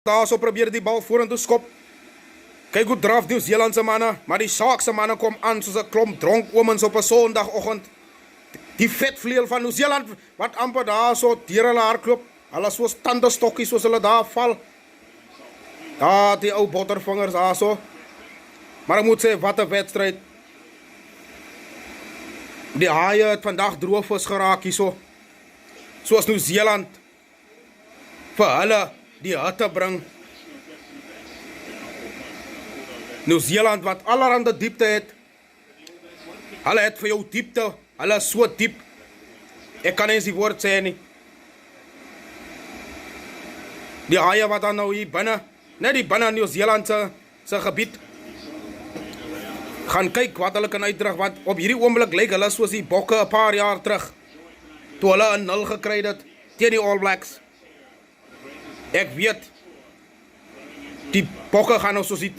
daar so probeer die bal vorentoe skop. Kyk hoe draf Nieu-Seelandse manne, maar die Sharkse manne kom aan soos 'n klomp dronk omens op 'n Sondagoggend. Die vetvleuel van Nieu-Seeland wat amper daar so deur hulle hardloop. Hulle soos tandestokkies soos hulle daar val. Daar die ou bottervingers daar so. Maar ek moet sê, wat 'n wedstryd. Die haie het vandag droogvis geraak hierso. Soos Nieu-Seeland vir hulle die hitte bring. Nieu-Seeland wat allerhande diepte het. Hulle het vir jou diepte. Hulle is so diep. Ek kan eens die woord sê nie. Die haie wat dan nou hier binne, net die binne Nieu-Seeland se gebied, gaan kyk wat hulle kan uitdruk, want op hierdie oomblik lyk hulle soos die bokke 'n paar jaar terug, toe hulle 'n 0 gekry het teen die All Blacks. Ek weet, die bokke gaan nou soos die